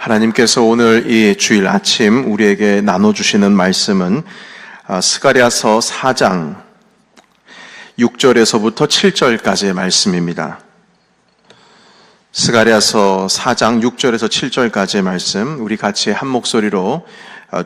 하나님께서 오늘 이 주일 아침 우리에게 나눠주시는 말씀은 스가랴서 4장 6절에서부터 7절까지의 말씀입니다. 스가랴서 4장 6절에서 7절까지의 말씀, 우리 같이 한 목소리로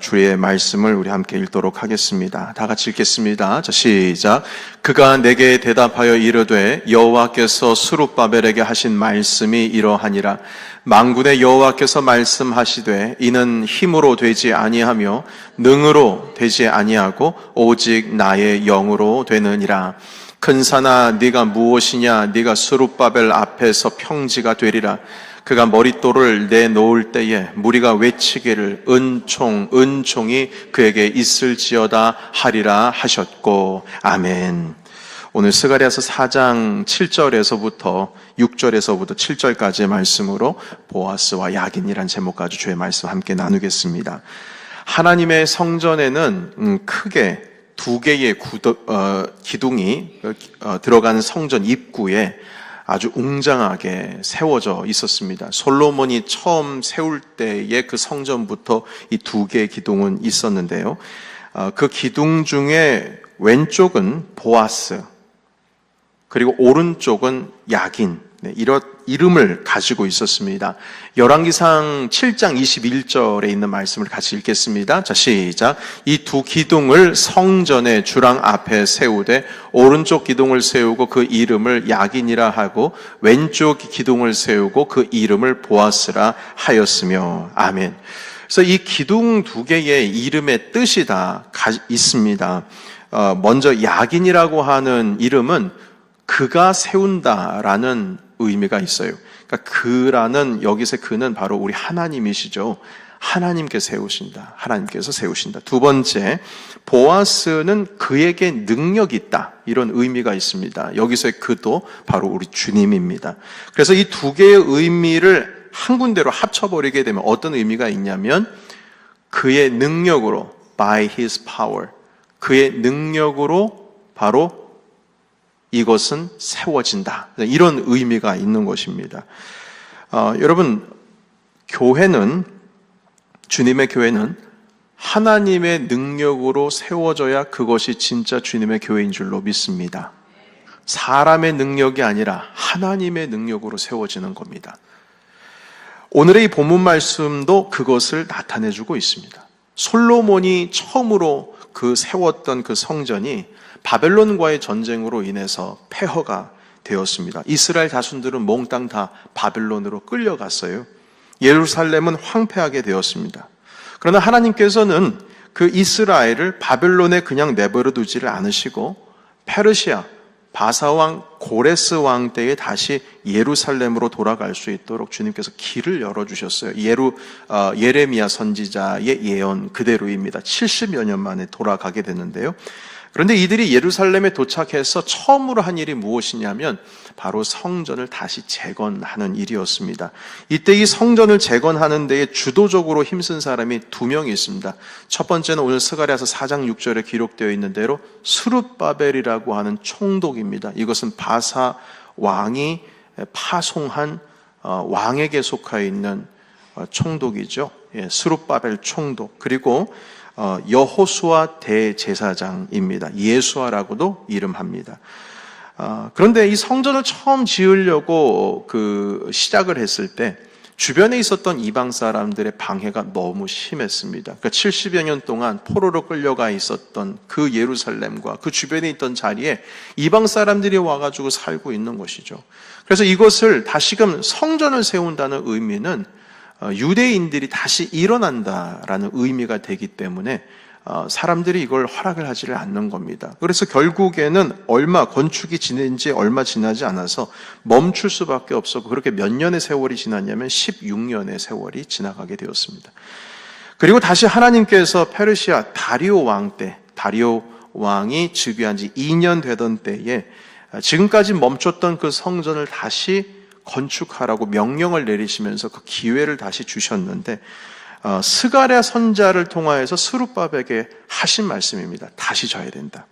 주의 말씀을 우리 함께 읽도록 하겠습니다. 다 같이 읽겠습니다. 자, 시작. 그가 내게 대답하여 이르되 여호와께서 스룹바벨에게 하신 말씀이 이러하니라. 만군의 여호와께서 말씀하시되 이는 힘으로 되지 아니하며 능으로 되지 아니하고 오직 나의 영으로 되느니라. 큰 산아 네가 무엇이냐? 네가 스룹바벨 앞에서 평지가 되리라. 그가 머릿돌을 내놓을 때에 무리가 외치기를 은총이 그에게 있을지어다 하리라 하셨고. 아멘. 오늘 스가랴서 4장 7절에서부터 6절에서부터 7절까지의 말씀으로 보아스와 야긴이란 제목 가지고 주의 말씀 함께 나누겠습니다. 하나님의 성전에는 크게 두 개의 기둥이 들어가는 성전 입구에 아주 웅장하게 세워져 있었습니다. 솔로몬이 처음 세울 때의 그 성전부터 이 두 개의 기둥은 있었는데요. 그 기둥 중에 왼쪽은 보아스, 그리고 오른쪽은 야긴, 이런 이름을 가지고 있었습니다. 열왕기상 7장 21절에 있는 말씀을 같이 읽겠습니다. 자, 시작. 이 두 기둥을 성전의 주랑 앞에 세우되 오른쪽 기둥을 세우고 그 이름을 야긴이라 하고 왼쪽 기둥을 세우고 그 이름을 보아스라 하였으며. 아멘. 그래서 이 기둥 두 개의 이름의 뜻이 다 있습니다. 먼저 야긴이라고 하는 이름은 그가 세운다라는 의미가 있어요. 그러니까 그라는 여기서 그는 바로 우리 하나님이시죠. 하나님께서 세우신다. 하나님께서 세우신다. 두 번째, 보아스는 그에게 능력이 있다. 이런 의미가 있습니다. 여기서의 그도 바로 우리 주님입니다. 그래서 이 두 개의 의미를 한 군데로 합쳐버리게 되면 어떤 의미가 있냐면 그의 능력으로, by his power, 그의 능력으로 바로 이것은 세워진다. 이런 의미가 있는 것입니다. 여러분, 주님의 교회는 하나님의 능력으로 세워져야 그것이 진짜 주님의 교회인 줄로 믿습니다. 사람의 능력이 아니라 하나님의 능력으로 세워지는 겁니다. 오늘의 이 본문 말씀도 그것을 나타내주고 있습니다. 솔로몬이 처음으로 세웠던 그 성전이 바벨론과의 전쟁으로 인해서 폐허가 되었습니다. 이스라엘 자손들은 몽땅 다 바벨론으로 끌려갔어요. 예루살렘은 황폐하게 되었습니다. 그러나 하나님께서는 그 이스라엘을 바벨론에 그냥 내버려 두지를 않으시고 페르시아, 바사왕, 고레스 왕 때에 다시 예루살렘으로 돌아갈 수 있도록 주님께서 길을 열어주셨어요. 예레미야 선지자의 예언 그대로입니다. 70여 년 만에 돌아가게 됐는데요. 그런데 이들이 예루살렘에 도착해서 처음으로 한 일이 무엇이냐면 바로 성전을 다시 재건하는 일이었습니다. 이때 이 성전을 재건하는 데에 주도적으로 힘쓴 사람이 두 명이 있습니다. 첫 번째는 오늘 스가랴서 4장 6절에 기록되어 있는 대로 스룹바벨이라고 하는 총독입니다. 이것은 바사 왕이 파송한 왕에게 속하여 있는 총독이죠. 스룹바벨 총독. 그리고 여호수아 대제사장입니다. 예수아라고도 이름합니다. 그런데 이 성전을 처음 지으려고 시작을 했을 때 주변에 있었던 이방 사람들의 방해가 너무 심했습니다. 그러니까 70여 년 동안 포로로 끌려가 있었던 그 예루살렘과 그 주변에 있던 자리에 이방 사람들이 와가지고 살고 있는 것이죠. 그래서 이것을 다시금 성전을 세운다는 의미는 유대인들이 다시 일어난다라는 의미가 되기 때문에 사람들이 이걸 허락을 하지를 않는 겁니다. 그래서 결국에는 건축이 지낸 지 얼마 지나지 않아서 멈출 수밖에 없었고, 그렇게 몇 년의 세월이 지났냐면 16년의 세월이 지나가게 되었습니다. 그리고 다시 하나님께서 페르시아 다리오 왕이 즉위한 지 2년 되던 때에 지금까지 멈췄던 그 성전을 다시 건축하라고 명령을 내리시면서 그 기회를 다시 주셨는데 스가랴 선지자를 통하여서 스룹바벨에게 하신 말씀입니다. 다시 져야 된다.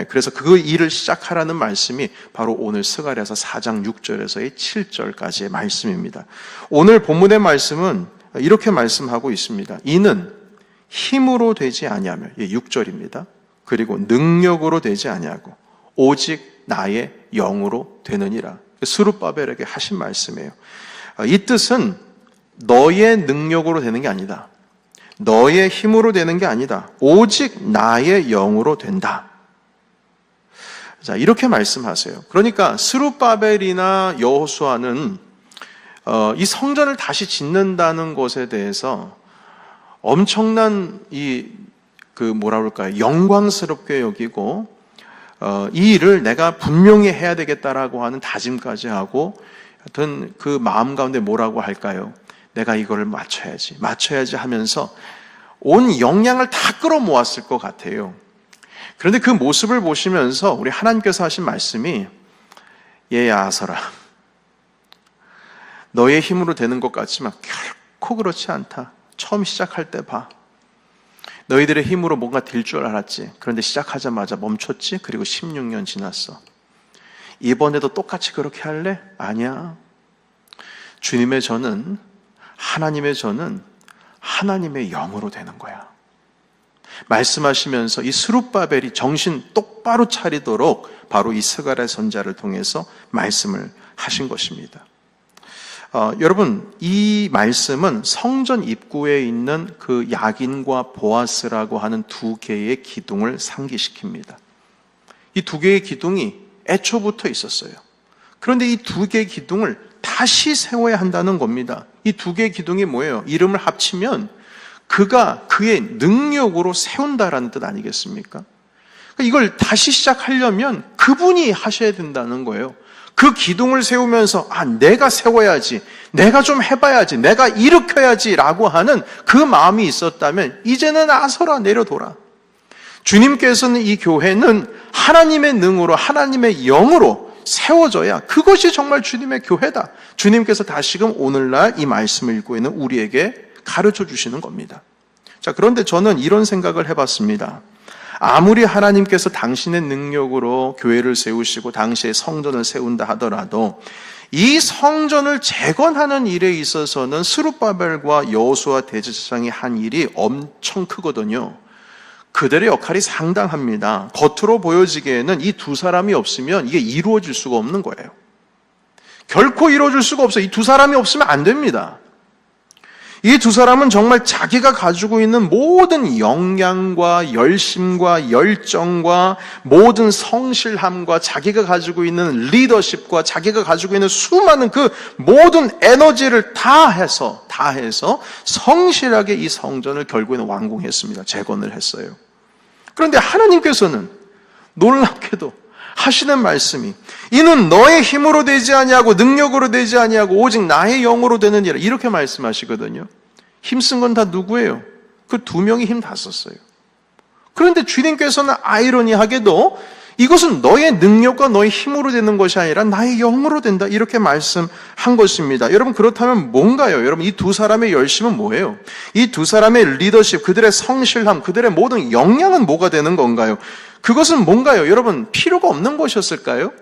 그래서 그 일을 시작하라는 말씀이 바로 오늘 스가랴서 4장 6절에서의 7절까지의 말씀입니다. 오늘 본문의 말씀은 이렇게 말씀하고 있습니다. 이는 힘으로 되지 아니하며, 6절입니다. 그리고 능력으로 되지 아니하고 오직 나의 영으로 되느니라. 스룹바벨에게 하신 말씀이에요. 이 뜻은 너의 능력으로 되는 게 아니다. 너의 힘으로 되는 게 아니다. 오직 나의 영으로 된다. 자, 이렇게 말씀하세요. 그러니까 스룹바벨이나 여호수아는 이 성전을 다시 짓는다는 것에 대해서 엄청난 영광스럽게 여기고 이 일을 내가 분명히 해야 되겠다라고 하는 다짐까지 하고, 하여튼 그 마음 가운데 뭐라고 할까요? 내가 이거를 맞춰야지 하면서 온 역량을 다 끌어모았을 것 같아요. 그런데 그 모습을 보시면서 우리 하나님께서 하신 말씀이, 얘야 아서라, 너의 힘으로 되는 것 같지만 결코 그렇지 않다. 처음 시작할 때 봐. 너희들의 힘으로 뭔가 될 줄 알았지. 그런데 시작하자마자 멈췄지. 그리고 16년 지났어. 이번에도 똑같이 그렇게 할래? 아니야. 주님의 전은, 하나님의 전은 하나님의 영으로 되는 거야. 말씀하시면서 이 스룹바벨이 정신 똑바로 차리도록 바로 이 스가랴 선지자를 통해서 말씀을 하신 것입니다. 여러분, 이 말씀은 성전 입구에 있는 그 야긴과 보아스라고 하는 두 개의 기둥을 상기시킵니다. 이 두 개의 기둥이 애초부터 있었어요. 그런데 이 두 개의 기둥을 다시 세워야 한다는 겁니다. 이 두 개의 기둥이 뭐예요? 이름을 합치면 그가 그의 능력으로 세운다라는 뜻 아니겠습니까? 이걸 다시 시작하려면 그분이 하셔야 된다는 거예요. 그 기둥을 세우면서 내가 세워야지, 내가 좀 해봐야지, 내가 일으켜야지 라고 하는 그 마음이 있었다면 이제는 아서라, 내려둬라. 주님께서는 이 교회는 하나님의 능으로, 하나님의 영으로 세워져야 그것이 정말 주님의 교회다. 주님께서 다시금 오늘날 이 말씀을 읽고 있는 우리에게 가르쳐 주시는 겁니다. 자, 그런데 저는 이런 생각을 해봤습니다. 아무리 하나님께서 당신의 능력으로 교회를 세우시고 당시에 성전을 세운다 하더라도 이 성전을 재건하는 일에 있어서는 스룹바벨과 여호수아 대제사장이 한 일이 엄청 크거든요. 그들의 역할이 상당합니다. 겉으로 보여지기에는 이 두 사람이 없으면 이게 이루어질 수가 없는 거예요. 결코 이루어질 수가 없어요. 이 두 사람이 없으면 안 됩니다. 이 두 사람은 정말 자기가 가지고 있는 모든 역량과 열심과 열정과 모든 성실함과 자기가 가지고 있는 리더십과 자기가 가지고 있는 수많은 그 모든 에너지를 다 해서 성실하게 이 성전을 결국에는 완공했습니다. 재건을 했어요. 그런데 하나님께서는 놀랍게도 하시는 말씀이, 이는 너의 힘으로 되지 아니하고 능력으로 되지 아니하고 오직 나의 영으로 되느니라, 이렇게 말씀하시거든요. 힘쓴 건 다 누구예요? 그 두 명이 힘 다 썼어요. 그런데 주님께서는 아이러니하게도 이것은 너의 능력과 너의 힘으로 되는 것이 아니라 나의 영으로 된다, 이렇게 말씀한 것입니다. 여러분, 그렇다면 뭔가요? 여러분, 이 두 사람의 열심은 뭐예요? 이 두 사람의 리더십, 그들의 성실함, 그들의 모든 역량은 뭐가 되는 건가요? 그것은 뭔가요? 여러분, 필요가 없는 것이었을까요?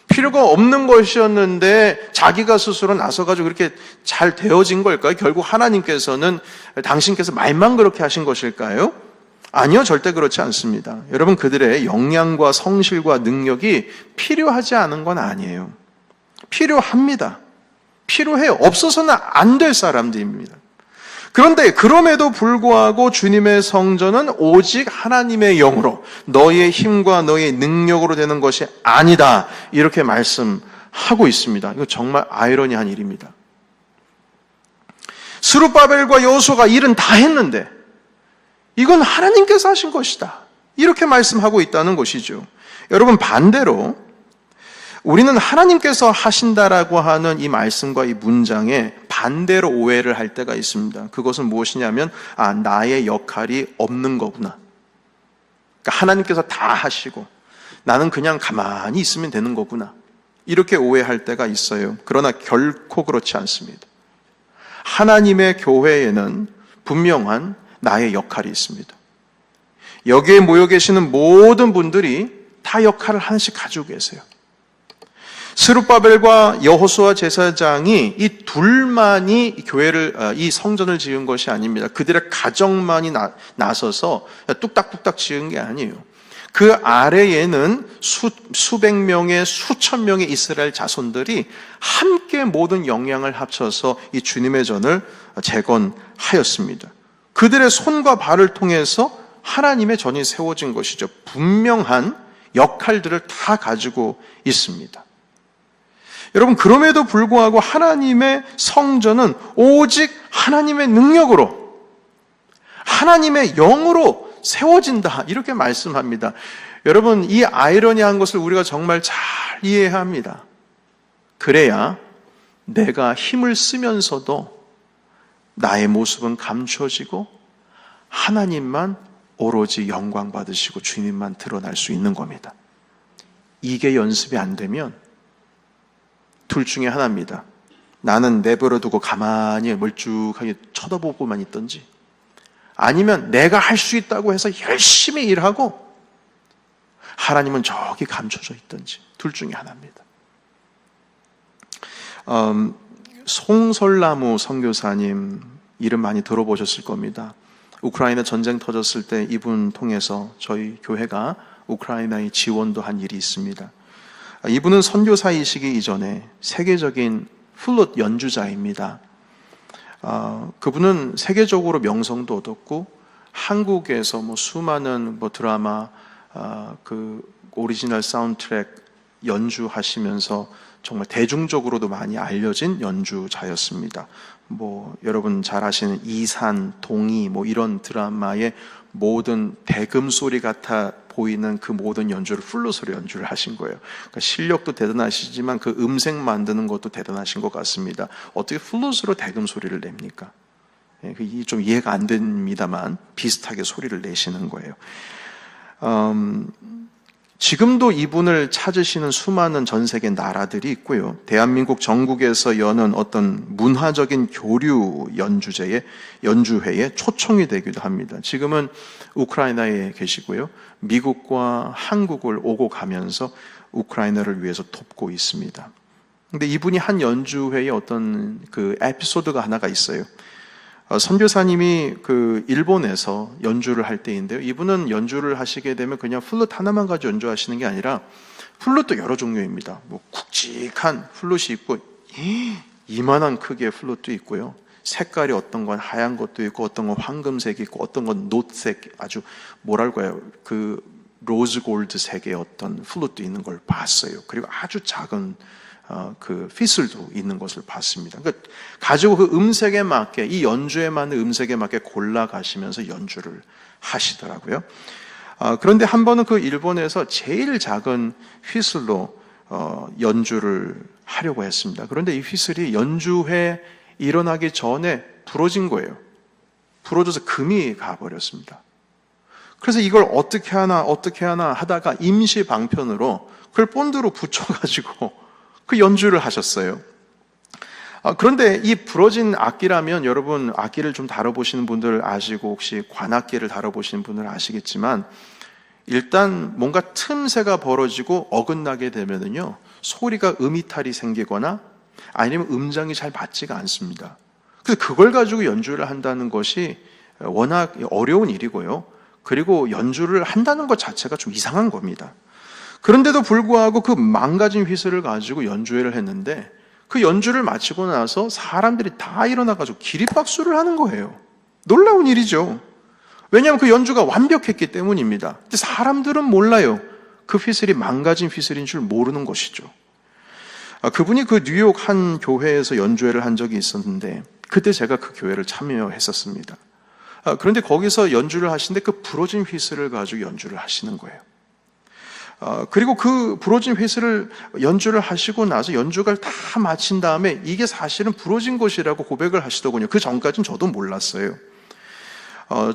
필요가 없는 것이었는데 자기가 스스로 나서가지고 그렇게 잘 되어진 걸까요? 결국 하나님께서는 당신께서 말만 그렇게 하신 것일까요? 아니요, 절대 그렇지 않습니다. 여러분, 그들의 역량과 성실과 능력이 필요하지 않은 건 아니에요. 필요합니다. 필요해요. 없어서는 안 될 사람들입니다. 그런데 그럼에도 불구하고 주님의 성전은 오직 하나님의 영으로, 너의 힘과 너의 능력으로 되는 것이 아니다, 이렇게 말씀하고 있습니다. 이거 정말 아이러니한 일입니다. 스룹바벨과 여호수아가 일은 다 했는데 이건 하나님께서 하신 것이다, 이렇게 말씀하고 있다는 것이죠. 여러분, 반대로 우리는 하나님께서 하신다라고 하는 이 말씀과 이 문장에 반대로 오해를 할 때가 있습니다. 그것은 무엇이냐면, 나의 역할이 없는 거구나. 그러니까 하나님께서 다 하시고 나는 그냥 가만히 있으면 되는 거구나, 이렇게 오해할 때가 있어요. 그러나 결코 그렇지 않습니다. 하나님의 교회에는 분명한 나의 역할이 있습니다. 여기에 모여 계시는 모든 분들이 다 역할을 하나씩 가지고 계세요. 스룹바벨과 여호수아 제사장이 이 둘만이 교회를, 이 성전을 지은 것이 아닙니다. 그들의 가정만이 나서서 뚝딱뚝딱 지은 게 아니에요. 그 아래에는 수백 명의, 수천 명의 이스라엘 자손들이 함께 모든 역량을 합쳐서 이 주님의 전을 재건하였습니다. 그들의 손과 발을 통해서 하나님의 전이 세워진 것이죠. 분명한 역할들을 다 가지고 있습니다. 여러분, 그럼에도 불구하고 하나님의 성전은 오직 하나님의 능력으로, 하나님의 영으로 세워진다, 이렇게 말씀합니다. 여러분, 이 아이러니한 것을 우리가 정말 잘 이해해야 합니다. 그래야 내가 힘을 쓰면서도 나의 모습은 감춰지고 하나님만 오로지 영광 받으시고 주님만 드러날 수 있는 겁니다. 이게 연습이 안 되면 둘 중에 하나입니다. 나는 내버려 두고 가만히 멀쭉하게 쳐다보고만 있든지, 아니면 내가 할 수 있다고 해서 열심히 일하고 하나님은 저기 감춰져 있든지, 둘 중에 하나입니다. 송설나무 선교사님 이름 많이 들어보셨을 겁니다. 우크라이나 전쟁 터졌을 때 이분 통해서 저희 교회가 우크라이나에 지원도 한 일이 있습니다. 이분은 선교사이시기 이전에 세계적인 플룻 연주자입니다. 그분은 세계적으로 명성도 얻었고 한국에서 수많은 드라마 그 오리지널 사운드트랙 연주하시면서 정말 대중적으로도 많이 알려진 연주자였습니다. 여러분 잘 아시는 이산, 동이 이런 드라마의 모든 대금 소리 같아 보이는 그 모든 연주를 플룻으로 연주를 하신 거예요. 그러니까 실력도 대단하시지만 그 음색 만드는 것도 대단하신 것 같습니다. 어떻게 플룻으로 대금 소리를 냅니까? 이게 좀 이해가 안 됩니다만 비슷하게 소리를 내시는 거예요. 지금도 이분을 찾으시는 수많은 전 세계 나라들이 있고요. 대한민국 전국에서 여는 어떤 문화적인 교류 연주회에 초청이 되기도 합니다. 지금은 우크라이나에 계시고요. 미국과 한국을 오고 가면서 우크라이나를 위해서 돕고 있습니다. 근데 이분이 한 연주회에 어떤 그 에피소드가 하나가 있어요. 선교사님이 그 일본에서 연주를 할 때인데요. 이분은 연주를 하시게 되면 그냥 플룻 하나만 가지고 연주하시는 게 아니라 플룻도 여러 종류입니다. 굵직한 플룻이 있고 이만한 크기의 플룻도 있고요. 색깔이 어떤 건 하얀 것도 있고 어떤 건 황금색이 있고 어떤 건 노트색, 아주 뭐랄까요, 그 로즈 골드색의 어떤 플룻도 있는 걸 봤어요. 그리고 아주 작은 그 피슬도 있는 것을 봤습니다. 그러니까 가지고 그 음색에 맞게, 이 연주에 맞는 음색에 맞게 골라가시면서 연주를 하시더라고요. 그런데 한 번은 그 일본에서 제일 작은 휘슬로 연주를 하려고 했습니다. 그런데 이 휘슬이 연주회 일어나기 전에 부러진 거예요. 부러져서 금이 가버렸습니다. 그래서 이걸 어떻게 하나 하다가 임시 방편으로 그걸 본드로 붙여가지고 그 연주를 하셨어요. 그런데 이 부러진 악기라면 여러분 악기를 좀 다뤄보시는 분들 아시고 혹시 관악기를 다뤄보시는 분들 아시겠지만 일단 뭔가 틈새가 벌어지고 어긋나게 되면은요 소리가 음이탈이 생기거나 아니면 음장이 잘 맞지가 않습니다. 그래서 그걸 가지고 연주를 한다는 것이 워낙 어려운 일이고요. 그리고 연주를 한다는 것 자체가 좀 이상한 겁니다. 그런데도 불구하고 그 망가진 휘슬을 가지고 연주회를 했는데 그 연주를 마치고 나서 사람들이 다 일어나가지고 기립박수를 하는 거예요. 놀라운 일이죠. 왜냐하면 그 연주가 완벽했기 때문입니다. 근데 사람들은 몰라요. 그 휘슬이 망가진 휘슬인 줄 모르는 것이죠. 그분이 그 뉴욕 한 교회에서 연주회를 한 적이 있었는데 그때 제가 그 교회를 참여했었습니다. 그런데 거기서 연주를 하시는데 그 부러진 휘슬을 가지고 연주를 하시는 거예요. 그리고 그 부러진 휘슬을 연주를 하시고 나서 연주가 다 마친 다음에 이게 사실은 부러진 것이라고 고백을 하시더군요. 그 전까지는 저도 몰랐어요.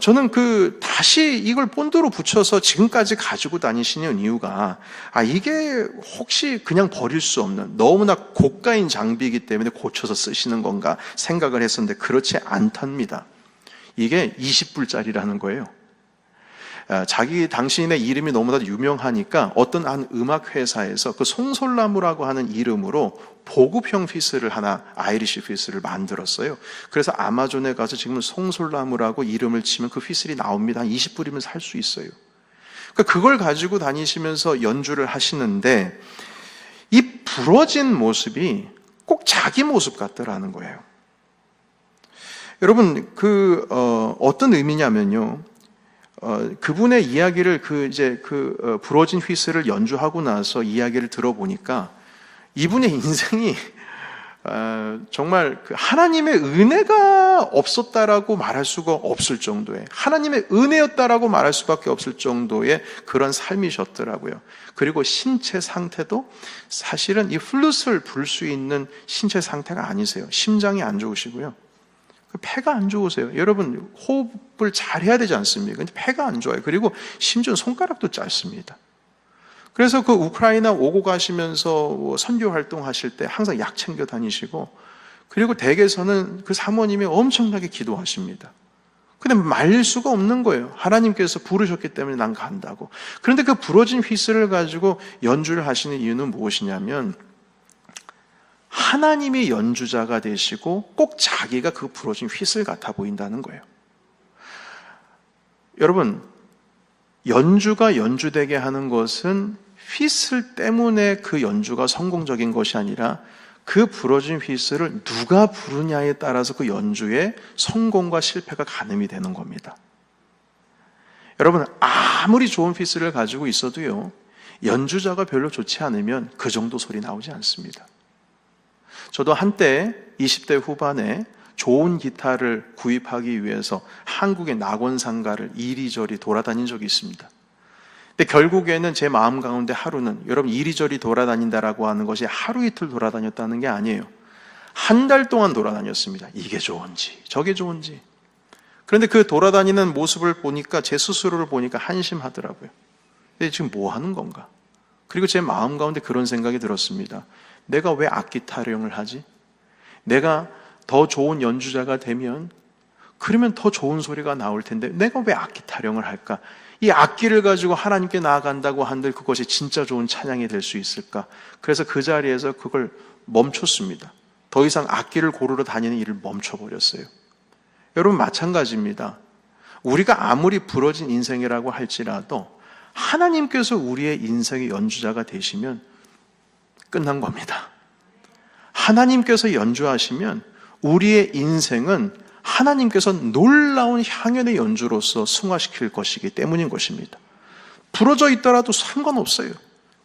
저는 다시 이걸 본드로 붙여서 지금까지 가지고 다니시는 이유가, 이게 혹시 그냥 버릴 수 없는 너무나 고가인 장비이기 때문에 고쳐서 쓰시는 건가 생각을 했었는데 그렇지 않답니다. 이게 20불짜리라는 거예요. 당신의 이름이 너무나도 유명하니까 어떤 한 음악 회사에서 그 송솔나무라고 하는 이름으로 보급형 휘슬을 하나, 아이리쉬 휘슬을 만들었어요. 그래서 아마존에 가서 지금 송솔나무라고 이름을 치면 그 휘슬이 나옵니다. 한 20불이면 살 수 있어요. 그러니까 그걸 가지고 다니시면서 연주를 하시는데 이 부러진 모습이 꼭 자기 모습 같더라는 거예요. 여러분, 어떤 의미냐면요. 그분의 이야기를 부러진 휘슬을 연주하고 나서 이야기를 들어보니까 이분의 인생이 정말 하나님의 은혜가 없었다라고 말할 수가 없을 정도의, 하나님의 은혜였다라고 말할 수밖에 없을 정도의 그런 삶이셨더라고요. 그리고 신체 상태도 사실은 이 플룻을 불 수 있는 신체 상태가 아니세요. 심장이 안 좋으시고요. 폐가 안 좋으세요. 여러분, 호흡을 잘 해야 되지 않습니까? 근데 폐가 안 좋아요. 그리고 심지어 손가락도 짧습니다. 그래서 그 우크라이나 오고 가시면서 선교 활동하실 때 항상 약 챙겨 다니시고, 그리고 댁에서는 그 사모님이 엄청나게 기도하십니다. 근데 말릴 수가 없는 거예요. 하나님께서 부르셨기 때문에 난 간다고. 그런데 그 부러진 휘슬을 가지고 연주를 하시는 이유는 무엇이냐면, 하나님이 연주자가 되시고 꼭 자기가 그 부러진 휘슬 같아 보인다는 거예요. 여러분, 연주가 연주되게 하는 것은 휘슬 때문에 그 연주가 성공적인 것이 아니라 그 부러진 휘슬을 누가 부르냐에 따라서 그 연주의 성공과 실패가 가늠이 되는 겁니다. 여러분, 아무리 좋은 휘슬을 가지고 있어도요, 연주자가 별로 좋지 않으면 그 정도 소리 나오지 않습니다. 저도 한때 20대 후반에 좋은 기타를 구입하기 위해서 한국의 낙원상가를 이리저리 돌아다닌 적이 있습니다. 근데 결국에는 제 마음 가운데 하루는, 여러분, 이리저리 돌아다닌다라고 하는 것이 하루 이틀 돌아다녔다는 게 아니에요. 한 달 동안 돌아다녔습니다. 이게 좋은지 저게 좋은지. 그런데 그 돌아다니는 모습을 보니까, 제 스스로를 보니까 한심하더라고요. 근데 지금 뭐 하는 건가? 그리고 제 마음 가운데 그런 생각이 들었습니다. 내가 왜 악기 타령을 하지? 내가 더 좋은 연주자가 되면, 그러면 더 좋은 소리가 나올 텐데 내가 왜 악기 타령을 할까? 이 악기를 가지고 하나님께 나아간다고 한들 그것이 진짜 좋은 찬양이 될 수 있을까? 그래서 그 자리에서 그걸 멈췄습니다. 더 이상 악기를 고르러 다니는 일을 멈춰버렸어요. 여러분, 마찬가지입니다. 우리가 아무리 부러진 인생이라고 할지라도 하나님께서 우리의 인생의 연주자가 되시면 끝난 겁니다. 하나님께서 연주하시면 우리의 인생은 하나님께서 놀라운 향연의 연주로서 승화시킬 것이기 때문인 것입니다. 부러져 있더라도 상관없어요.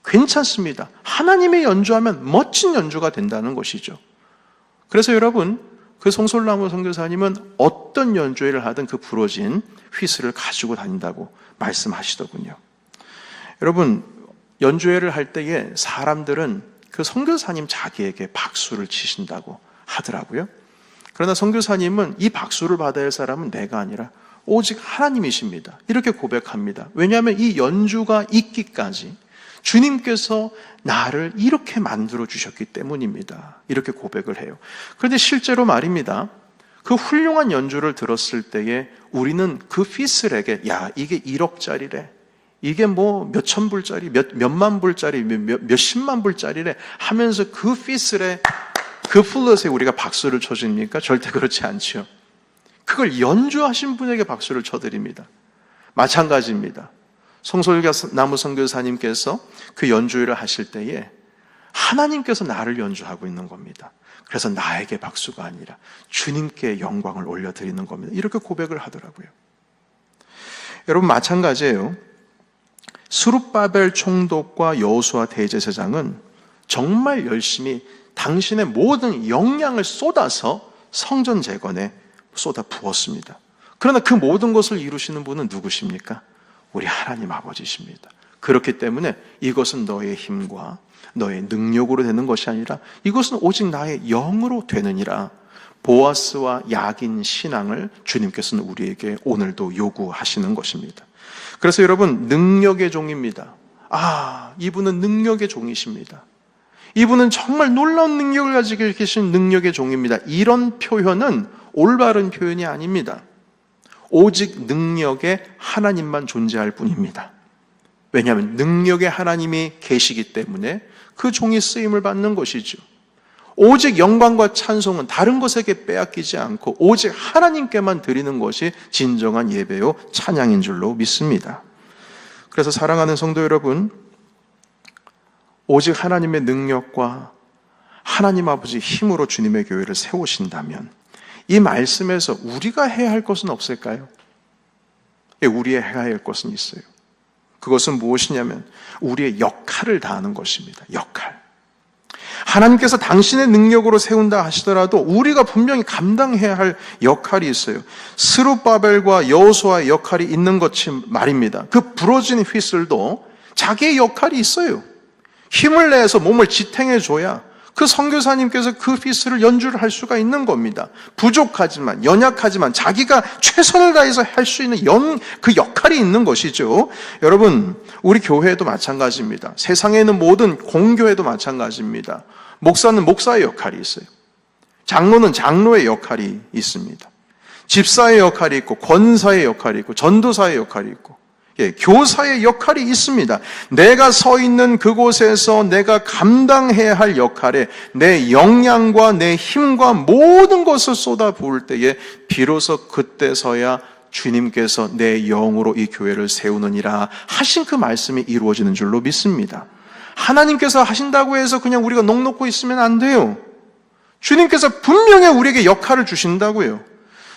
괜찮습니다. 하나님의 연주하면 멋진 연주가 된다는 것이죠. 그래서 여러분, 그 송솔나무 선교사님은 어떤 연주회를 하든 그 부러진 휘슬을 가지고 다닌다고 말씀하시더군요. 여러분, 연주회를 할 때에 사람들은 그 선교사님 자기에게 박수를 치신다고 하더라고요. 그러나 선교사님은 이 박수를 받아야 할 사람은 내가 아니라 오직 하나님이십니다. 이렇게 고백합니다. 왜냐하면 이 연주가 있기까지 주님께서 나를 이렇게 만들어 주셨기 때문입니다. 이렇게 고백을 해요. 그런데 실제로 말입니다. 그 훌륭한 연주를 들었을 때에 우리는 그 휘슬에게, 야, 이게 1억짜리래, 이게 뭐 몇천 불짜리, 몇만 불짜리, 몇십만 불짜리래 하면서 그 휘슬에, 그 플룻에 우리가 박수를 쳐줍니까? 절대 그렇지 않죠. 그걸 연주하신 분에게 박수를 쳐드립니다. 마찬가지입니다. 송솔나무 선교사님께서 그 연주를 하실 때에 하나님께서 나를 연주하고 있는 겁니다. 그래서 나에게 박수가 아니라 주님께 영광을 올려드리는 겁니다. 이렇게 고백을 하더라고요. 여러분, 마찬가지예요. 스룹바벨 총독과 여호수아 대제사장은 정말 열심히 당신의 모든 역량을 쏟아서 성전 재건에 쏟아 부었습니다. 그러나 그 모든 것을 이루시는 분은 누구십니까? 우리 하나님 아버지십니다. 그렇기 때문에 이것은 너의 힘과 너의 능력으로 되는 것이 아니라 이것은 오직 나의 영으로 되느니라. 보아스와 야긴 신앙을 주님께서는 우리에게 오늘도 요구하시는 것입니다. 그래서 여러분, 능력의 종입니다. 이분은 능력의 종이십니다. 이분은 정말 놀라운 능력을 가지고 계신 능력의 종입니다. 이런 표현은 올바른 표현이 아닙니다. 오직 능력의 하나님만 존재할 뿐입니다. 왜냐하면 능력의 하나님이 계시기 때문에 그 종이 쓰임을 받는 것이죠. 오직 영광과 찬송은 다른 것에게 빼앗기지 않고 오직 하나님께만 드리는 것이 진정한 예배요 찬양인 줄로 믿습니다. 그래서 사랑하는 성도 여러분, 오직 하나님의 능력과 하나님 아버지 힘으로 주님의 교회를 세우신다면 이 말씀에서 우리가 해야 할 것은 없을까요? 우리의 해야 할 것은 있어요. 그것은 무엇이냐면 우리의 역할을 다하는 것입니다. 역할. 하나님께서 당신의 능력으로 세운다 하시더라도 우리가 분명히 감당해야 할 역할이 있어요. 스룹바벨과 여호수아의 역할이 있는 것이 말입니다. 그 부러진 휘슬도 자기의 역할이 있어요. 힘을 내서 몸을 지탱해줘야 그 선교사님께서 그 휘슬을 연주를 할 수가 있는 겁니다. 부족하지만, 연약하지만 자기가 최선을 다해서 할 수 있는 그 역할이 있는 것이죠. 여러분, 우리 교회도 마찬가지입니다. 세상에 있는 모든 공교회도 마찬가지입니다. 목사는 목사의 역할이 있어요. 장로는 장로의 역할이 있습니다. 집사의 역할이 있고, 권사의 역할이 있고, 전도사의 역할이 있고, 교사의 역할이 있습니다. 내가 서 있는 그곳에서 내가 감당해야 할 역할에 내 역량과 내 힘과 모든 것을 쏟아부을 때에 비로소 그때서야 주님께서 내 영으로 이 교회를 세우느니라 하신 그 말씀이 이루어지는 줄로 믿습니다. 하나님께서 하신다고 해서 그냥 우리가 넋놓고 있으면 안 돼요. 주님께서 분명히 우리에게 역할을 주신다고요.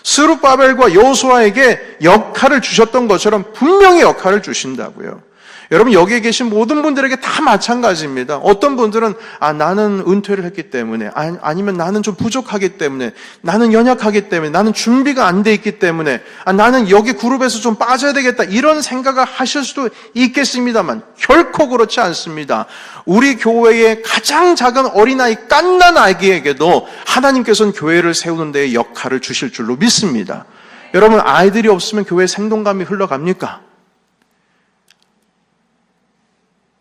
스룹바벨과 여호수아에게 역할을 주셨던 것처럼 분명히 역할을 주신다고요. 여러분, 여기에 계신 모든 분들에게 다 마찬가지입니다. 어떤 분들은 나는 은퇴를 했기 때문에, 아니면 나는 좀 부족하기 때문에, 나는 연약하기 때문에, 나는 준비가 안 돼 있기 때문에, 나는 여기 그룹에서 좀 빠져야 되겠다, 이런 생각을 하실 수도 있겠습니다만 결코 그렇지 않습니다. 우리 교회의 가장 작은 어린아이 갓난 아기에게도 하나님께서는 교회를 세우는 데 역할을 주실 줄로 믿습니다. 여러분, 아이들이 없으면 교회 생동감이 흘러갑니까?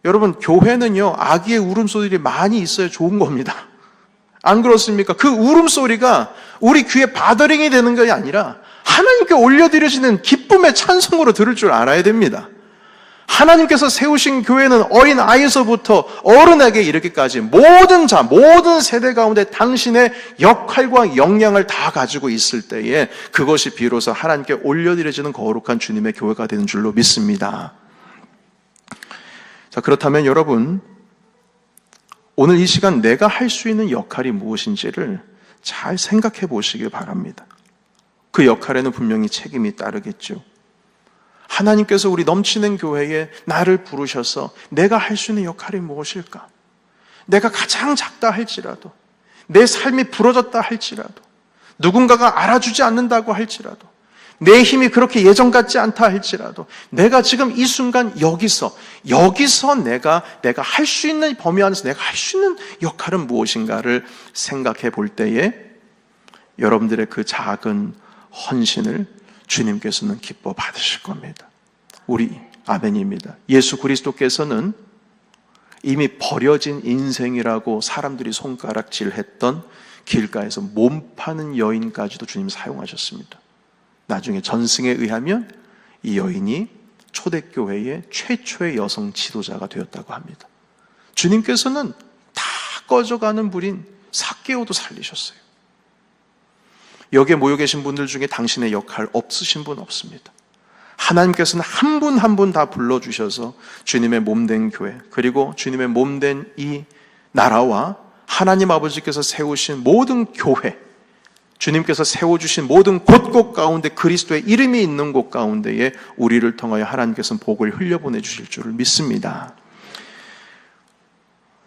여러분, 교회는요, 아기의 울음소리들이 많이 있어야 좋은 겁니다. 안 그렇습니까? 그 울음소리가 우리 귀에 바더링이 되는 것이 아니라 하나님께 올려드려지는 기쁨의 찬송으로 들을 줄 알아야 됩니다. 하나님께서 세우신 교회는 어린 아이에서부터 어른에게 이르기까지 모든 세대 가운데 당신의 역할과 역량을 다 가지고 있을 때에 그것이 비로소 하나님께 올려드려지는 거룩한 주님의 교회가 되는 줄로 믿습니다. 자, 그렇다면 여러분, 오늘 이 시간 내가 할 수 있는 역할이 무엇인지를 잘 생각해 보시길 바랍니다. 그 역할에는 분명히 책임이 따르겠죠. 하나님께서 우리 넘치는 교회에 나를 부르셔서 내가 할 수 있는 역할이 무엇일까? 내가 가장 작다 할지라도, 내 삶이 부러졌다 할지라도, 누군가가 알아주지 않는다고 할지라도, 내 힘이 그렇게 예전 같지 않다 할지라도 내가 지금 이 순간 여기서 내가 할 수 있는 범위 안에서 내가 할 수 있는 역할은 무엇인가를 생각해 볼 때에 여러분들의 그 작은 헌신을 주님께서는 기뻐 받으실 겁니다. 우리 아멘입니다. 예수 그리스도께서는 이미 버려진 인생이라고 사람들이 손가락질했던 길가에서 몸 파는 여인까지도 주님 사용하셨습니다. 나중에 전승에 의하면 이 여인이 초대교회의 최초의 여성 지도자가 되었다고 합니다. 주님께서는 다 꺼져가는 불인 삭개오도 살리셨어요. 여기에 모여 계신 분들 중에 당신의 역할 없으신 분 없습니다. 하나님께서는 한 분 한 분 다 불러주셔서 주님의 몸된 교회, 그리고 주님의 몸된 이 나라와 하나님 아버지께서 세우신 모든 교회, 주님께서 세워주신 모든 곳곳 가운데 그리스도의 이름이 있는 곳 가운데에 우리를 통하여 하나님께서는 복을 흘려보내주실 줄을 믿습니다.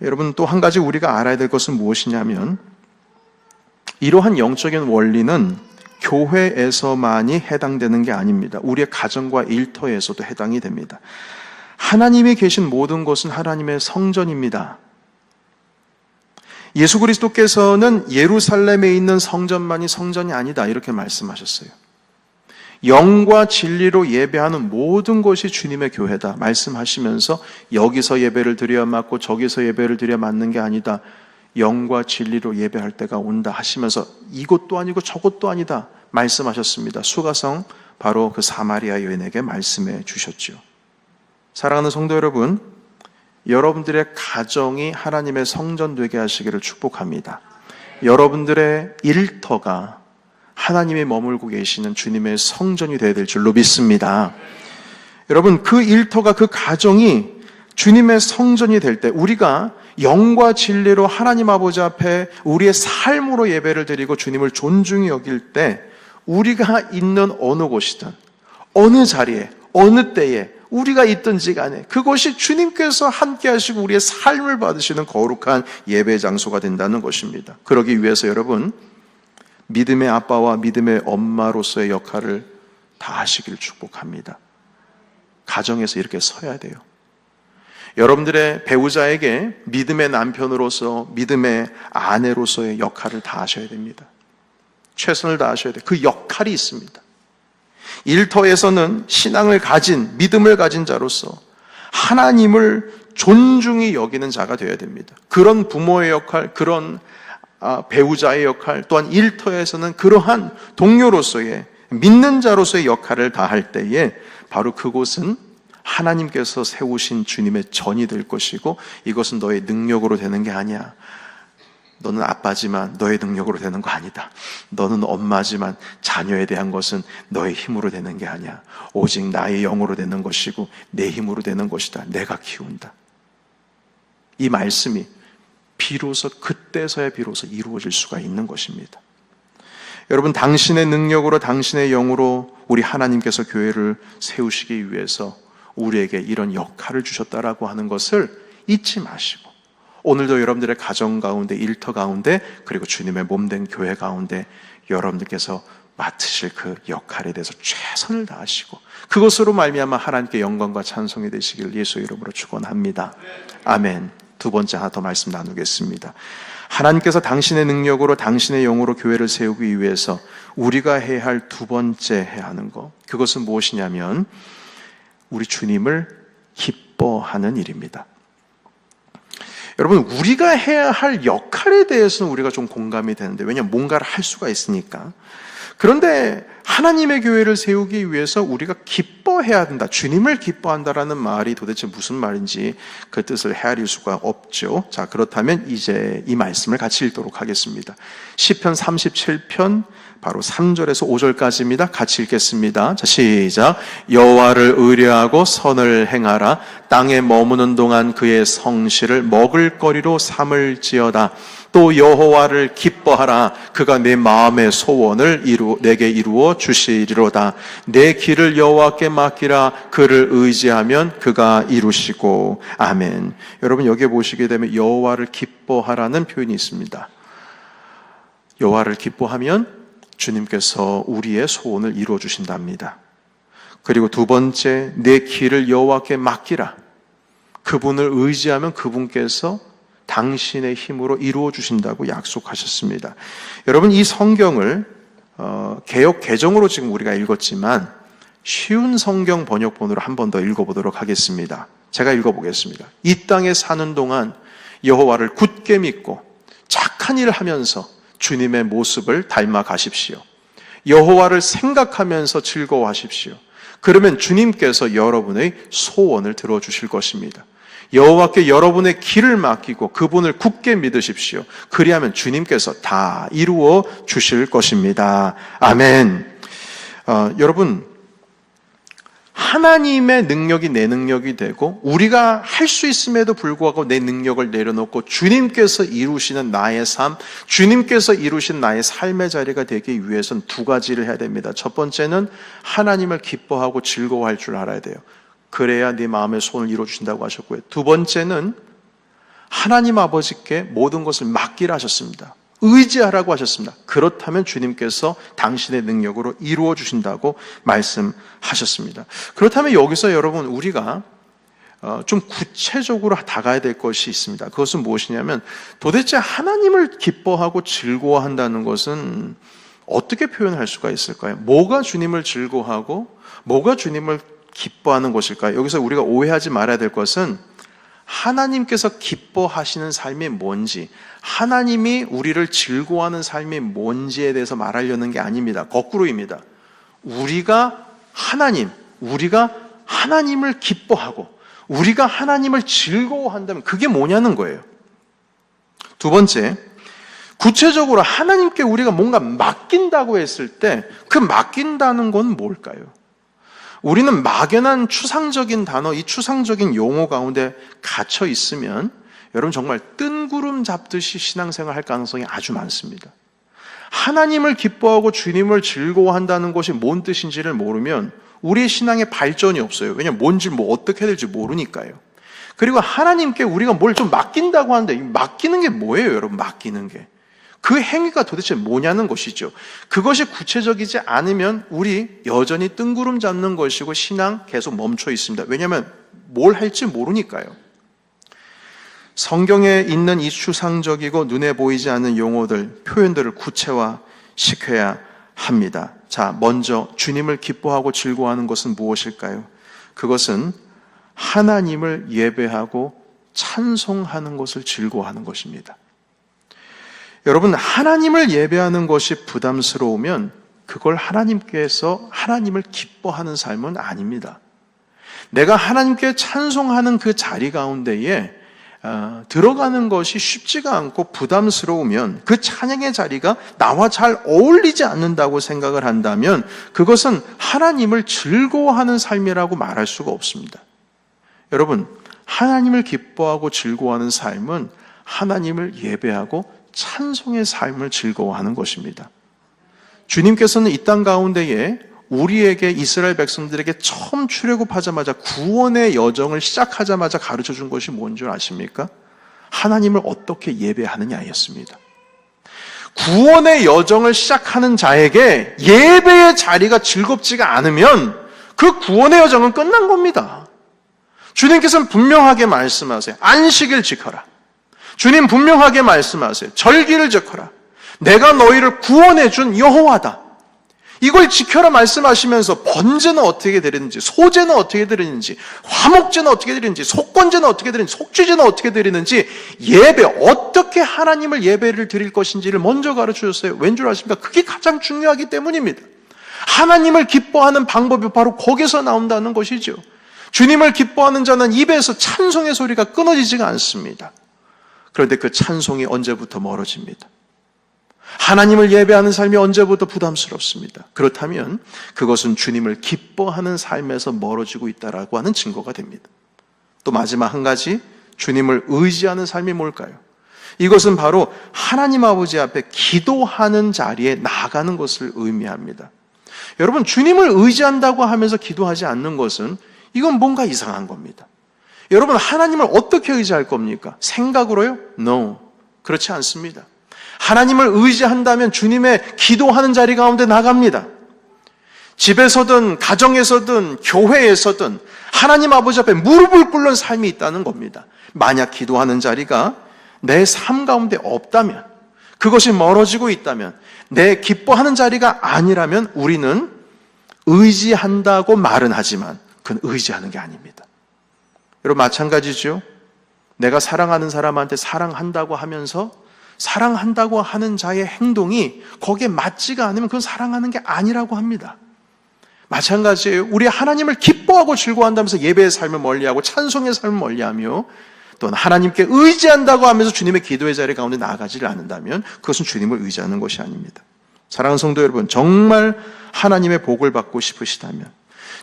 여러분, 또 한 가지 우리가 알아야 될 것은 무엇이냐면 이러한 영적인 원리는 교회에서만이 해당되는 게 아닙니다. 우리의 가정과 일터에서도 해당이 됩니다. 하나님이 계신 모든 곳은 하나님의 성전입니다. 예수 그리스도께서는 예루살렘에 있는 성전만이 성전이 아니다 이렇게 말씀하셨어요. 영과 진리로 예배하는 모든 것이 주님의 교회다 말씀하시면서 여기서 예배를 드려야 맞고 저기서 예배를 드려야 맞는 게 아니다. 영과 진리로 예배할 때가 온다 하시면서 이곳도 아니고 저곳도 아니다 말씀하셨습니다. 수가성 바로 그 사마리아 여인에게 말씀해 주셨죠. 사랑하는 성도 여러분, 여러분들의 가정이 하나님의 성전 되게 하시기를 축복합니다. 여러분들의 일터가 하나님이 머물고 계시는 주님의 성전이 되어야 될 줄로 믿습니다. 여러분, 그 일터가, 그 가정이 주님의 성전이 될 때 우리가 영과 진리로 하나님 아버지 앞에 우리의 삶으로 예배를 드리고 주님을 존중히 여길 때 우리가 있는 어느 곳이든 어느 자리에 어느 때에 우리가 있든지 간에 그것이 주님께서 함께 하시고 우리의 삶을 받으시는 거룩한 예배 장소가 된다는 것입니다. 그러기 위해서 여러분, 믿음의 아빠와 믿음의 엄마로서의 역할을 다 하시기를 축복합니다. 가정에서 이렇게 서야 돼요. 여러분들의 배우자에게 믿음의 남편으로서, 믿음의 아내로서의 역할을 다 하셔야 됩니다. 최선을 다하셔야 돼요. 그 역할이 있습니다. 일터에서는 신앙을 가진, 믿음을 가진 자로서 하나님을 존중히 여기는 자가 되어야 됩니다. 그런 부모의 역할, 그런 배우자의 역할, 또한 일터에서는 그러한 동료로서의, 믿는 자로서의 역할을 다할 때에 바로 그곳은 하나님께서 세우신 주님의 전이 될 것이고, 이것은 너의 능력으로 되는 게 아니야. 너는 아빠지만 너의 능력으로 되는 거 아니다. 너는 엄마지만 자녀에 대한 것은 너의 힘으로 되는 게 아니야. 오직 나의 영으로 되는 것이고 내 힘으로 되는 것이다. 내가 키운다. 이 말씀이 비로소 그때서야 비로소 이루어질 수가 있는 것입니다. 여러분, 당신의 능력으로, 당신의 영으로 우리 하나님께서 교회를 세우시기 위해서 우리에게 이런 역할을 주셨다라고 하는 것을 잊지 마시고, 오늘도 여러분들의 가정 가운데, 일터 가운데, 그리고 주님의 몸된 교회 가운데 여러분들께서 맡으실 그 역할에 대해서 최선을 다하시고 그것으로 말미암아 하나님께 영광과 찬송이 되시길 예수 이름으로 축원합니다. 아멘. 두 번째 하나 더 말씀 나누겠습니다. 하나님께서 당신의 능력으로, 당신의 영으로 교회를 세우기 위해서 우리가 해야 할 두 번째 해야 하는 것, 그것은 무엇이냐면 우리 주님을 기뻐하는 일입니다. 여러분, 우리가 해야 할 역할에 대해서는 우리가 좀 공감이 되는데, 왜냐하면 뭔가를 할 수가 있으니까. 그런데 하나님의 교회를 세우기 위해서 우리가 기뻐해야 된다, 주님을 기뻐한다라는 말이 도대체 무슨 말인지 그 뜻을 헤아릴 수가 없죠. 자, 그렇다면 이제 이 말씀을 같이 읽도록 하겠습니다. 시편 37편 바로 3절에서 5절까지입니다. 같이 읽겠습니다. 자, 시작. 여호와를 의뢰하고 선을 행하라. 땅에 머무는 동안 그의 성실을 먹을거리로 삼을지어다. 또 여호와를 기뻐하라. 그가 내 마음의 소원을 내게 이루어 주시리로다. 내 길을 여호와께 맡기라. 그를 의지하면 그가 이루시고. 아멘. 여러분, 여기에 보시게 되면 여호와를 기뻐하라는 표현이 있습니다. 여호와를 기뻐하면 주님께서 우리의 소원을 이루어 주신답니다. 그리고 두 번째, 내 길을 여호와께 맡기라. 그분을 의지하면 그분께서 당신의 힘으로 이루어 주신다고 약속하셨습니다. 여러분, 이 성경을 개역 개정으로 지금 우리가 읽었지만 쉬운 성경 번역본으로 한 번 더 읽어보도록 하겠습니다. 제가 읽어보겠습니다. 이 땅에 사는 동안 여호와를 굳게 믿고 착한 일을 하면서 주님의 모습을 닮아 가십시오. 여호와를 생각하면서 즐거워하십시오. 그러면 주님께서 여러분의 소원을 들어주실 것입니다. 여호와께 여러분의 길을 맡기고 그분을 굳게 믿으십시오. 그리하면 주님께서 다 이루어 주실 것입니다. 아멘. 여러분, 하나님의 능력이 내 능력이 되고 우리가 할 수 있음에도 불구하고 내 능력을 내려놓고 주님께서 이루시는 나의 삶, 주님께서 이루신 나의 삶의 자리가 되기 위해서는 두 가지를 해야 됩니다. 첫 번째는 하나님을 기뻐하고 즐거워할 줄 알아야 돼요. 그래야 네 마음의 소원을 이루어주신다고 하셨고요. 두 번째는 하나님 아버지께 모든 것을 맡기라 하셨습니다. 의지하라고 하셨습니다. 그렇다면 주님께서 당신의 능력으로 이루어 주신다고 말씀하셨습니다. 그렇다면 여기서 여러분, 우리가 좀 구체적으로 다가야 될 것이 있습니다. 그것은 무엇이냐면, 도대체 하나님을 기뻐하고 즐거워한다는 것은 어떻게 표현할 수가 있을까요? 뭐가 주님을 즐거워하고 뭐가 주님을 기뻐하는 것일까요? 여기서 우리가 오해하지 말아야 될 것은 하나님께서 기뻐하시는 삶이 뭔지, 하나님이 우리를 즐거워하는 삶이 뭔지에 대해서 말하려는 게 아닙니다. 거꾸로입니다. 우리가 하나님, 우리가 하나님을 기뻐하고 우리가 하나님을 즐거워한다면 그게 뭐냐는 거예요. 두 번째, 구체적으로 하나님께 우리가 뭔가 맡긴다고 했을 때 그 맡긴다는 건 뭘까요? 우리는 막연한 추상적인 단어, 이 추상적인 용어 가운데 갇혀 있으면 여러분 정말 뜬구름 잡듯이 신앙생활 할 가능성이 아주 많습니다. 하나님을 기뻐하고 주님을 즐거워한다는 것이 뭔 뜻인지를 모르면 우리의 신앙에 발전이 없어요. 왜냐하면 뭔지 어떻게 해야 될지 모르니까요. 그리고 하나님께 우리가 뭘 좀 맡긴다고 하는데 맡기는 게 뭐예요, 여러분? 맡기는 게. 그 행위가 도대체 뭐냐는 것이죠. 그것이 구체적이지 않으면 우리 여전히 뜬구름 잡는 것이고 신앙 계속 멈춰 있습니다. 왜냐하면 뭘 할지 모르니까요. 성경에 있는 이 추상적이고 눈에 보이지 않는 용어들, 표현들을 구체화시켜야 합니다. 자, 먼저 주님을 기뻐하고 즐거워하는 것은 무엇일까요? 그것은 하나님을 예배하고 찬송하는 것을 즐거워하는 것입니다. 여러분, 하나님을 예배하는 것이 부담스러우면 그걸 하나님께서 하나님을 기뻐하는 삶은 아닙니다. 내가 하나님께 찬송하는 그 자리 가운데에 들어가는 것이 쉽지가 않고 부담스러우면 그 찬양의 자리가 나와 잘 어울리지 않는다고 생각을 한다면 그것은 하나님을 즐거워하는 삶이라고 말할 수가 없습니다. 여러분, 하나님을 기뻐하고 즐거워하는 삶은 하나님을 예배하고 찬송의 삶을 즐거워하는 것입니다. 주님께서는 이 땅 가운데에 우리에게 이스라엘 백성들에게 처음 출애굽하자마자 구원의 여정을 시작하자마자 가르쳐 준 것이 뭔 줄 아십니까? 하나님을 어떻게 예배하느냐였습니다. 구원의 여정을 시작하는 자에게 예배의 자리가 즐겁지가 않으면 그 구원의 여정은 끝난 겁니다. 주님께서는 분명하게 말씀하세요. 안식일 지켜라. 주님 분명하게 말씀하세요. 절기를 지켜라. 내가 너희를 구원해 준 여호와다. 이걸 지켜라 말씀하시면서 번제는 어떻게 드리는지, 소제는 어떻게 드리는지, 화목제는 어떻게 드리는지, 속건제는 어떻게 드리는지, 속죄제는 어떻게 드리는지, 예배, 어떻게 하나님을 예배를 드릴 것인지를 먼저 가르쳐줬어요. 왠 줄 아십니까? 그게 가장 중요하기 때문입니다. 하나님을 기뻐하는 방법이 바로 거기서 나온다는 것이죠. 주님을 기뻐하는 자는 입에서 찬송의 소리가 끊어지지가 않습니다. 그런데 그 찬송이 언제부터 멀어집니다. 하나님을 예배하는 삶이 언제부터 부담스럽습니다. 그렇다면 그것은 주님을 기뻐하는 삶에서 멀어지고 있다라고 하는 증거가 됩니다. 또 마지막 한 가지, 주님을 의지하는 삶이 뭘까요? 이것은 바로 하나님 아버지 앞에 기도하는 자리에 나아가는 것을 의미합니다. 여러분, 주님을 의지한다고 하면서 기도하지 않는 것은 이건 뭔가 이상한 겁니다. 여러분, 하나님을 어떻게 의지할 겁니까? 생각으로요? No. 그렇지 않습니다. 하나님을 의지한다면 주님의 기도하는 자리 가운데 나갑니다. 집에서든 가정에서든 교회에서든 하나님 아버지 앞에 무릎을 꿇는 삶이 있다는 겁니다. 만약 기도하는 자리가 내 삶 가운데 없다면, 그것이 멀어지고 있다면, 내 기뻐하는 자리가 아니라면 우리는 의지한다고 말은 하지만 그건 의지하는 게 아닙니다. 여러분, 마찬가지죠. 내가 사랑하는 사람한테 사랑한다고 하면서 사랑한다고 하는 자의 행동이 거기에 맞지가 않으면 그건 사랑하는 게 아니라고 합니다. 마찬가지예요. 우리 하나님을 기뻐하고 즐거워한다면서 예배의 삶을 멀리하고 찬송의 삶을 멀리하며 또는 하나님께 의지한다고 하면서 주님의 기도의 자리 가운데 나아가지를 않는다면 그것은 주님을 의지하는 것이 아닙니다. 사랑하는 성도 여러분, 정말 하나님의 복을 받고 싶으시다면,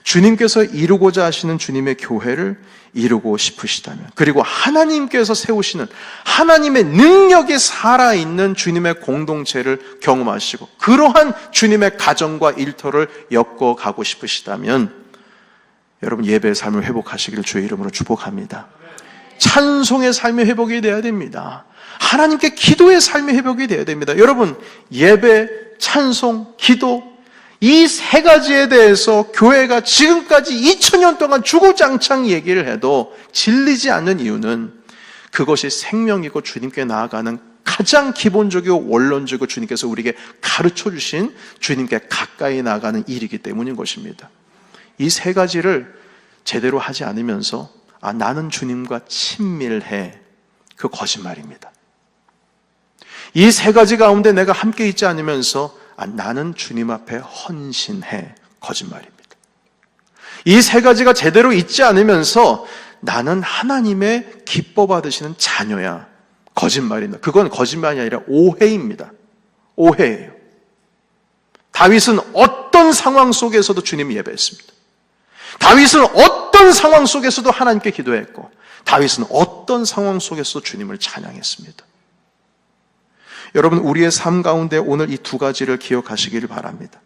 주님께서 이루고자 하시는 주님의 교회를 이루고 싶으시다면, 그리고 하나님께서 세우시는 하나님의 능력이 살아있는 주님의 공동체를 경험하시고 그러한 주님의 가정과 일터를 엮어가고 싶으시다면 여러분, 예배의 삶을 회복하시기를 주의 이름으로 축복합니다. 찬송의 삶의 회복이 되어야 됩니다. 하나님께 기도의 삶의 회복이 되어야 됩니다. 여러분, 예배, 찬송, 기도, 이 세 가지에 대해서 교회가 지금까지 2000년 동안 주구장창 얘기를 해도 질리지 않는 이유는 그것이 생명이고 주님께 나아가는 가장 기본적이고 원론적이고 주님께서 우리에게 가르쳐 주신 주님께 가까이 나아가는 일이기 때문인 것입니다. 이 세 가지를 제대로 하지 않으면서 나는 주님과 친밀해, 그 거짓말입니다. 이 세 가지 가운데 내가 함께 있지 않으면서 나는 주님 앞에 헌신해, 거짓말입니다. 이 세 가지가 제대로 있지 않으면서 나는 하나님의 기뻐 받으시는 자녀야. 거짓말입니다. 그건 거짓말이 아니라 오해입니다. 오해예요. 다윗은 어떤 상황 속에서도 주님을 예배했습니다. 다윗은 어떤 상황 속에서도 하나님께 기도했고, 다윗은 어떤 상황 속에서도 주님을 찬양했습니다. 여러분, 우리의 삶 가운데 오늘 이 두 가지를 기억하시기를 바랍니다.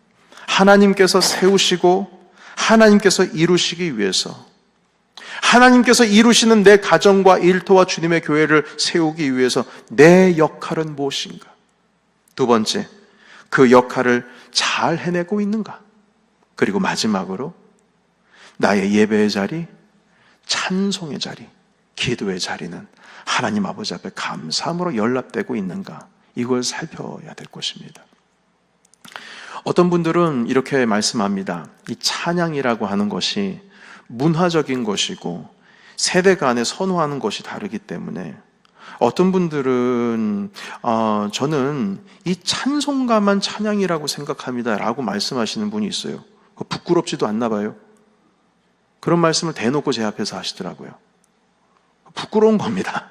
하나님께서 세우시고 하나님께서 이루시기 위해서, 하나님께서 이루시는 내 가정과 일터와 주님의 교회를 세우기 위해서 내 역할은 무엇인가? 두 번째, 그 역할을 잘 해내고 있는가? 그리고 마지막으로 나의 예배의 자리, 찬송의 자리, 기도의 자리는 하나님 아버지 앞에 감사함으로 연락되고 있는가? 이걸 살펴야 될 것입니다. 어떤 분들은 이렇게 말씀합니다. 이 찬양이라고 하는 것이 문화적인 것이고 세대 간에 선호하는 것이 다르기 때문에, 어떤 분들은 저는 이 찬송가만 찬양이라고 생각합니다 라고 말씀하시는 분이 있어요. 부끄럽지도 않나 봐요. 그런 말씀을 대놓고 제 앞에서 하시더라고요. 부끄러운 겁니다.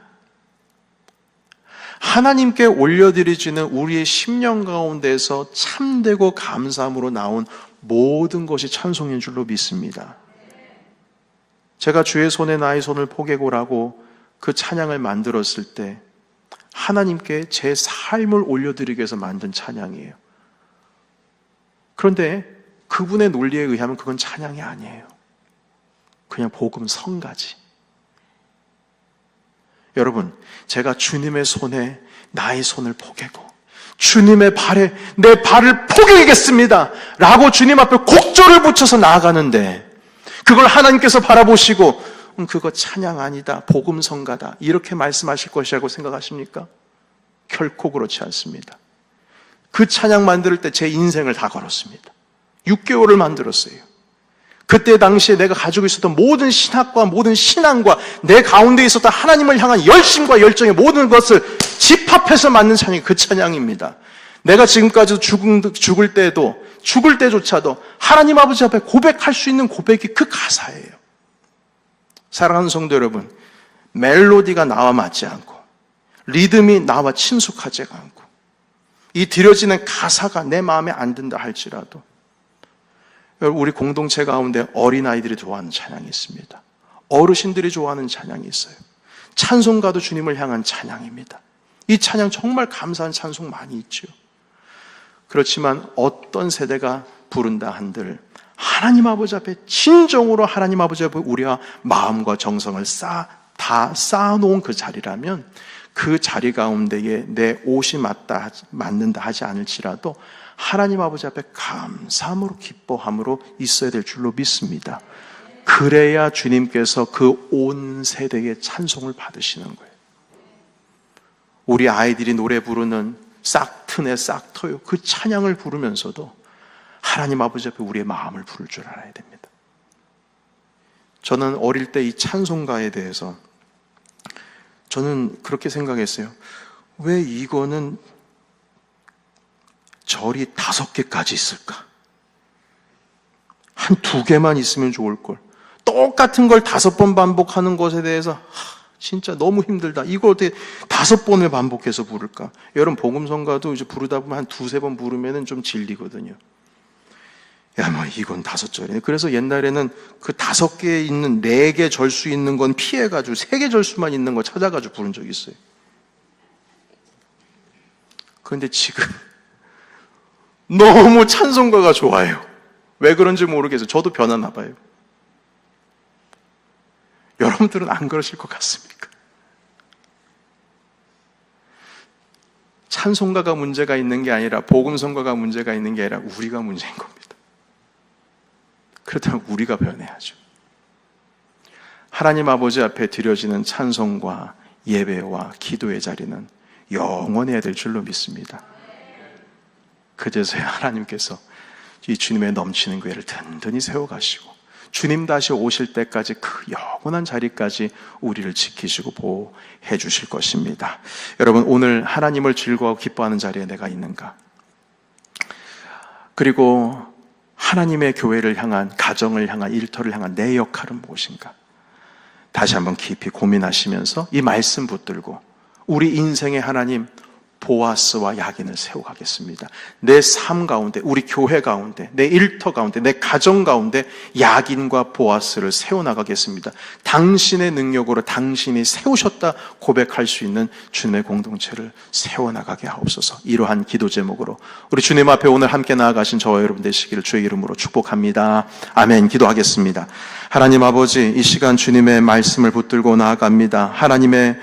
하나님께 올려드리지는 우리의 심령 가운데서 참되고 감사함으로 나온 모든 것이 찬송인 줄로 믿습니다. 제가 주의 손에 나의 손을 포개고라고 그 찬양을 만들었을 때 하나님께 제 삶을 올려드리기 위해서 만든 찬양이에요. 그런데 그분의 논리에 의하면 그건 찬양이 아니에요. 그냥 복음 성가지. 여러분, 제가 주님의 손에 나의 손을 포개고 주님의 발에 내 발을 포개겠습니다 라고 주님 앞에 곡절을 붙여서 나아가는데, 그걸 하나님께서 바라보시고 그거 찬양 아니다, 복음 성가다 이렇게 말씀하실 것이라고 생각하십니까? 결코 그렇지 않습니다. 그 찬양 만들 때 제 인생을 다 걸었습니다. 6개월을 만들었어요. 그때 당시에 내가 가지고 있었던 모든 신학과 모든 신앙과 내 가운데 있었던 하나님을 향한 열심과 열정의 모든 것을 집합해서 만든 찬양이 그 찬양입니다. 내가 지금까지 죽을 때조차도 하나님 아버지 앞에 고백할 수 있는 고백이 그 가사예요. 사랑하는 성도 여러분, 멜로디가 나와 맞지 않고 리듬이 나와 친숙하지가 않고 이 드려지는 가사가 내 마음에 안 든다 할지라도, 우리 공동체 가운데 어린아이들이 좋아하는 찬양이 있습니다. 어르신들이 좋아하는 찬양이 있어요. 찬송가도 주님을 향한 찬양입니다. 이 찬양 정말 감사한 찬송 많이 있죠. 그렇지만 어떤 세대가 부른다 한들 하나님 아버지 앞에 진정으로 하나님 아버지 앞에 우리가 마음과 정성을 다 쌓아놓은 그 자리라면, 그 자리 가운데에 내 옷이 맞는다 하지 않을지라도 하나님 아버지 앞에 감사함으로 기뻐함으로 있어야 될 줄로 믿습니다. 그래야 주님께서 그 온 세대의 찬송을 받으시는 거예요. 우리 아이들이 노래 부르는 싹트네 싹터요 그 찬양을 부르면서도 하나님 아버지 앞에 우리의 마음을 부를 줄 알아야 됩니다. 저는 어릴 때 이 찬송가에 대해서 저는 그렇게 생각했어요. 왜 이거는 절이 5개까지 있을까? 한 2개만 있으면 좋을 걸. 똑같은 걸 5번 반복하는 것에 대해서 진짜 너무 힘들다. 이걸 어떻게 5번을 반복해서 부를까? 여러분, 복음성가도 이제 부르다 보면 한 2-3번 부르면 좀 질리거든요. 야, 이건 5절이네. 그래서 옛날에는 그 5개에 있는 4개 절수 있는 건 피해가지고 3개 절수만 있는 거 찾아가지고 부른 적이 있어요. 그런데 지금 너무 찬송가가 좋아요. 왜 그런지 모르겠어요. 저도 변하나 봐요. 여러분들은 안 그러실 것 같습니까? 찬송가가 문제가 있는 게 아니라 복음성가가 문제가 있는 게 아니라 우리가 문제인 겁니다. 그렇다면 우리가 변해야죠. 하나님 아버지 앞에 드려지는 찬송과 예배와 기도의 자리는 영원해야 될 줄로 믿습니다. 그제서야 하나님께서 이 주님의 넘치는 교회를 든든히 세워가시고 주님 다시 오실 때까지 그 영원한 자리까지 우리를 지키시고 보호해 주실 것입니다. 여러분, 오늘 하나님을 즐거워하고 기뻐하는 자리에 내가 있는가? 그리고 하나님의 교회를 향한, 가정을 향한, 일터를 향한 내 역할은 무엇인가? 다시 한번 깊이 고민하시면서 이 말씀 붙들고 우리 인생의 하나님 보아스와 야긴을 세워가겠습니다. 내 삶 가운데, 우리 교회 가운데, 내 일터 가운데, 내 가정 가운데 야긴과 보아스를 세워나가겠습니다. 당신의 능력으로 당신이 세우셨다 고백할 수 있는 주님의 공동체를 세워나가게 하옵소서. 이러한 기도 제목으로 우리 주님 앞에 오늘 함께 나아가신 저와 여러분 되시기를 주의 이름으로 축복합니다. 아멘. 기도하겠습니다. 하나님 아버지, 이 시간 주님의 말씀을 붙들고 나아갑니다. 하나님의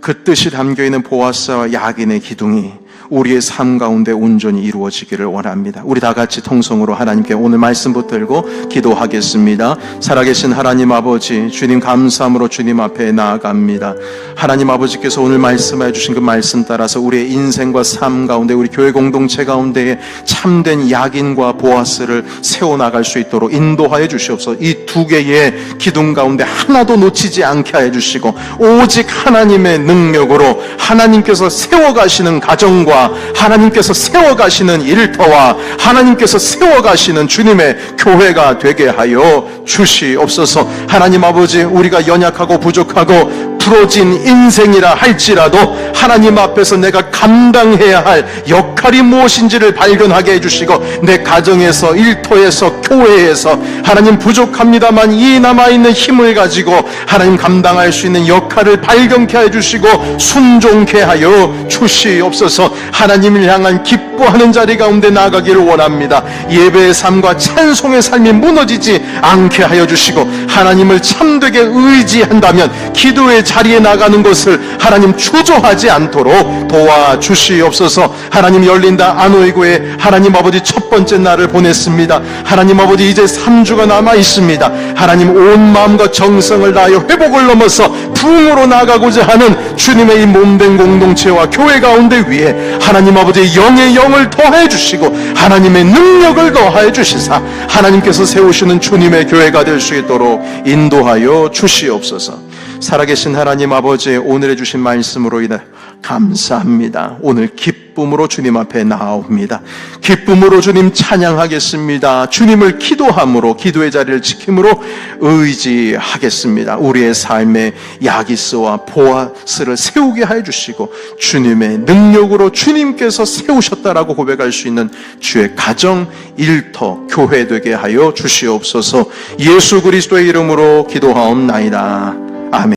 그 뜻이 담겨있는 보아스와 야긴의 기둥이 우리의 삶 가운데 온전히 이루어지기를 원합니다. 우리 다 같이 통성으로 하나님께 오늘 말씀 붙들고 기도하겠습니다. 살아계신 하나님 아버지, 주님 감사함으로 주님 앞에 나아갑니다. 하나님 아버지께서 오늘 말씀해 주신 그 말씀 따라서 우리의 인생과 삶 가운데, 우리 교회 공동체 가운데에 참된 야긴과 보아스를 세워나갈 수 있도록 인도하여 주시옵소서. 이 두 개의 기둥 가운데 하나도 놓치지 않게 하여 주시고, 오직 하나님의 능력으로 하나님께서 세워가시는 가정과 하나님께서 세워가시는 일터와 하나님께서 세워가시는 주님의 교회가 되게 하여 주시옵소서. 하나님 아버지, 우리가 연약하고 부족하고 부러진 인생이라 할지라도 하나님 앞에서 내가 감당해야 할 역할이 무엇인지를 발견하게 해주시고, 내 가정에서, 일터에서, 교회에서 하나님 부족합니다만 이 남아있는 힘을 가지고 하나님 감당할 수 있는 역할을 발견케 해주시고 순종케 하여 주시옵소서. 하나님을 향한 기뻐하는 자리 가운데 나아가기를 원합니다. 예배의 삶과 찬송의 삶이 무너지지 않게 하여 주시고, 하나님을 참되게 의지한다면 기도의 자리에 나가는 것을 하나님 주저하지 않도록 도와주시옵소서. 하나님, 열린다 안오이고에 하나님 아버지 첫 번째 날을 보냈습니다. 하나님 아버지, 이제 3주가 남아 있습니다. 하나님, 온 마음과 정성을 다하여 회복을 넘어서 부흥으로 나가고자 하는 주님의 이 몸된 공동체와 교회 가운데 위에 하나님 아버지 영의 영을 더해 주시고 하나님의 능력을 더해 주시사 하나님께서 세우시는 주님의 교회가 될 수 있도록 인도하여 주시옵소서. 살아계신 하나님 아버지, 오늘 해주신 말씀으로 인해 감사합니다. 오늘 기쁨으로 주님 앞에 나옵니다. 기쁨으로 주님 찬양하겠습니다. 주님을 기도함으로, 기도의 자리를 지킴으로 의지하겠습니다. 우리의 삶에 야기스와 보아스를 세우게 해주시고 주님의 능력으로 주님께서 세우셨다라고 고백할 수 있는 주의 가정, 일터, 교회 되게 하여 주시옵소서. 예수 그리스도의 이름으로 기도하옵나이다. 아멘.